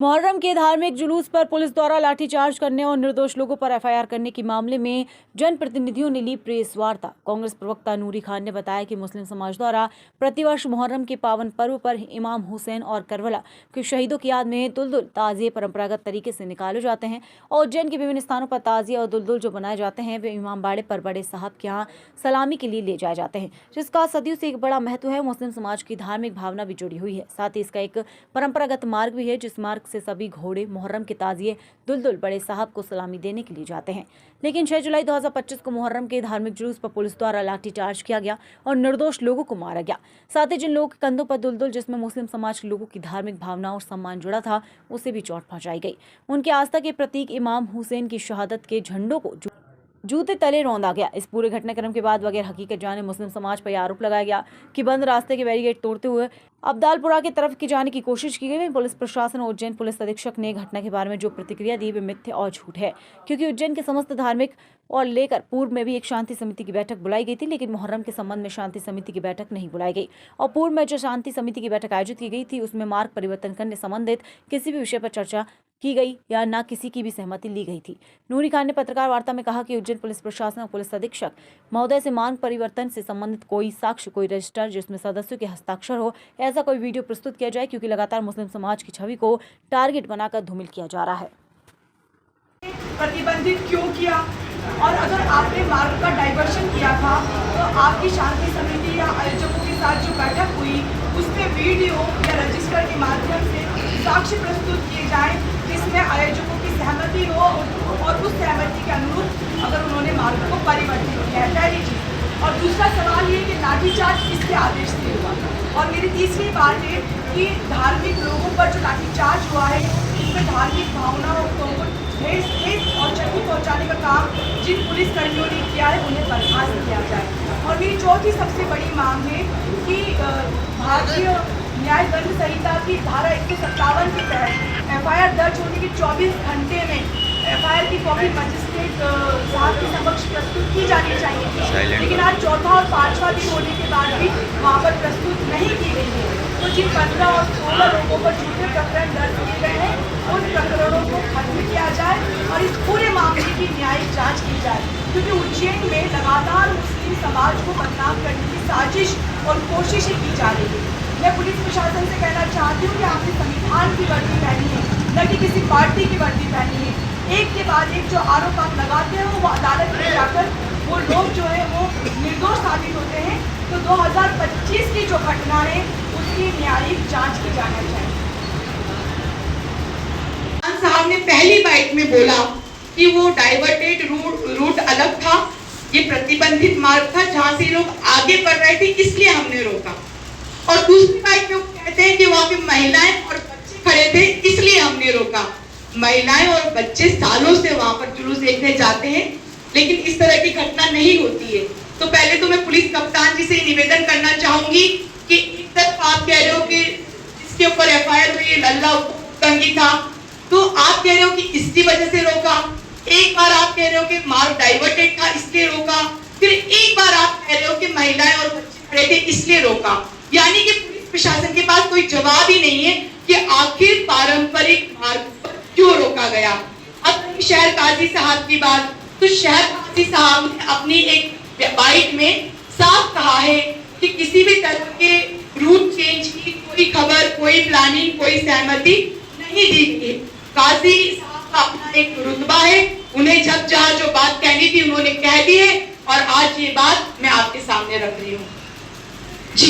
मुहर्रम के धार्मिक जुलूस पर पुलिस द्वारा लाठीचार्ज करने और निर्दोष लोगों पर एफआईआर करने के मामले में जनप्रतिनिधियों ने ली प्रेस वार्ता। कांग्रेस प्रवक्ता नूरी खान ने बताया कि मुस्लिम समाज द्वारा प्रतिवर्ष मुहर्रम के पावन पर्व पर इमाम हुसैन और करबला के शहीदों की याद में दुलदुल ताजिए परंपरागत तरीके से निकाले जाते हैं और उज्जैन के विभिन्न स्थानों पर ताजिए और दुलदुल जो बनाए जाते हैं वे इमाम बाड़े पर बड़े साहब के यहाँ सलामी के लिए ले जाए जाते हैं, जिसका सदियों से एक बड़ा महत्व है। मुस्लिम समाज की धार्मिक भावना भी जुड़ी हुई है, साथ ही इसका एक परंपरागत मार्ग भी है जिस मार्ग से सभी घोड़े मुहर्रम के ताजिए दुलदुल बड़े साहब को सलामी देने के लिए जाते हैं। लेकिन 6 जुलाई 2025 को मुहर्रम के धार्मिक जुलूस पर पुलिस द्वारा लाठीचार्ज किया गया और निर्दोष लोगों को मारा गया। साथ ही जिन लोगों के कंधों पर दुलदुल जिसमें मुस्लिम समाज के लोगों की धार्मिक भावना और सम्मान जुड़ा था, उसे भी चोट पहुंचाई गई। उनकी आस्था के प्रतीक इमाम हुसैन की शहादत के झंडों को जूते तले रौंदा गया। इस पूरे घटनाक्रम के बाद बगैर हकीकत जाने मुस्लिम समाज पर आरोप लगाया गया कि बंद रास्ते के बैरिकेड तोड़ते हुए अब्दालपुरा की तरफ जाने की कोशिश की गई। पुलिस प्रशासन और उज्जैन पुलिस अधीक्षक ने घटना के बारे में जो प्रतिक्रिया दी वे मिथ्या और झूठ है, क्योंकि उज्जैन के समस्त धार्मिक और लेकर पूर्व में भी एक शांति समिति की बैठक बुलाई गई थी, लेकिन मुहर्रम के संबंध में शांति समिति की बैठक नहीं बुलाई गई और पूर्व में जो शांति समिति की बैठक आयोजित की गई थी उसमें मार्ग परिवर्तन करने संबंधित किसी भी विषय पर चर्चा की गई या न किसी की भी सहमति ली गई थी। नूरी खान ने पत्रकार वार्ता में कहा कि उज्जैन पुलिस प्रशासन और पुलिस अधीक्षक महोदय से मार्ग परिवर्तन से संबंधित कोई साक्ष्य, कोई रजिस्टर जिसमें सदस्यों के हस्ताक्षर हो, ऐसा कोई वीडियो प्रस्तुत किया जाए, क्योंकि लगातार मुस्लिम समाज की छवि को टारगेट बनाकर धूमिल किया जा रहा है। प्रतिबंधित क्यों किया? और अगर आपने मार्ग का डाइवर्शन किया था तो आपकी शांति समिति या आयोजकों के साथ जो बैठक हुई उसमें वीडियो या रजिस्टर के माध्यम से साक्ष्य प्रस्तुत किए जाएं जिसमें आयोजकों की सहमति हो और उस सहमति के अनुरूप अगर उन्होंने मार्ग को परिवर्तित किया है। पहली चीज़। और दूसरा सवाल ये कि लाठीचार्ज किसके आदेश से हुआ? और मेरी तीसरी बात है कि धार्मिक लोगों पर जो लाठीचार्ज हुआ है इसमें धार्मिक भावनाओं को ठेस और क्षति पहुंचाने का काम जिन पुलिस कर्मियों ने किया है उन्हें बर्खास्त किया जाए। और मेरी चौथी सबसे बड़ी मांग है कि भारतीय न्याय दंड संहिता की धारा 157 के तहत एफआईआर दर्ज होने के 24 घंटे में एफआईआर की कॉपी मजिस्ट्रेट साहब के समक्ष प्रस्तुत की जानी चाहिए, लेकिन आज चौथा और पांचवा दिन होने के बाद भी वहाँ पर प्रस्तुत नहीं की गई है। तो जिन 15 और 16 लोगों पर झूठे प्रकरण दर्ज किए गए हैं उन प्रकरणों को खत्म किया जाए और इस पूरे मामले की न्यायिक जांच की जाए, क्योंकि उज्जैन में लगातार मुस्लिम समाज को बदनाम करने की साजिश और कोशिशें की जा रही है। मैं पुलिस प्रशासन से कहना चाहती हूँ कि आपने संविधान की वर्दी पहनी है, न कि किसी पार्टी की वर्दी पहनी है। एक के बाद एक जो आरोप आप लगाते हैं वो अदालत में जाकर वो लोग जो है वो निर्दोष साबित होते हैं। तो 2025 की जो घटना है उसकी न्यायिक जांच की जाना चाहिए। साहब ने पहली बाइट में बोला कि वो डाइवर्टेड रूट अलग था, ये प्रतिबंधित मार्ग था जहां से लोग आगे बढ़ रहे थे, इसलिए हमने रोका। और दूसरी बाइट में वो कहते हैं कि वहां पे महिलाएं और बच्चे खड़े थे इसलिए हमने रोका। महिलाएं और बच्चे सालों से वहां पर जुलूस देखने जाते हैं, लेकिन इस तरह की घटना नहीं होती है। तो पहले तो मैं पुलिस कप्तान जी से निवेदन करना चाहूंगी कि एक तरफ आप कह रहे हो कि जिसके ऊपर एफआईआर हुई लल्ला तंगी था, तो आप कह रहे हो कि इसकी वजह से रोका। एक बार आप कह रहे हो कि मार्ग डाइवर्टेड था इसलिए रोका, फिर एक बार आप कह रहे हो कि महिलाएं और बच्चे खड़े थे इसलिए रोका। यानी कि पुलिस प्रशासन के पास कोई जवाब ही नहीं है कि आखिर पारंपरिक मार्ग पर क्यों रोका गया। अब शहर काजी साहब की बात, तो शहर काजी साहब ने अपनी एक बाइट में साफ कहा है कि किसी भी तरह के रूट चेंज की कोई खबर, कोई प्लानिंग, कोई सहमति नहीं दी गई। काजी साहब का अपना एक रुतबा है, उन्हें जब जहाँ जो बात कहनी थी उन्होंने कह दी है और आज ये बात मैं आपके सामने रख रही हूँ।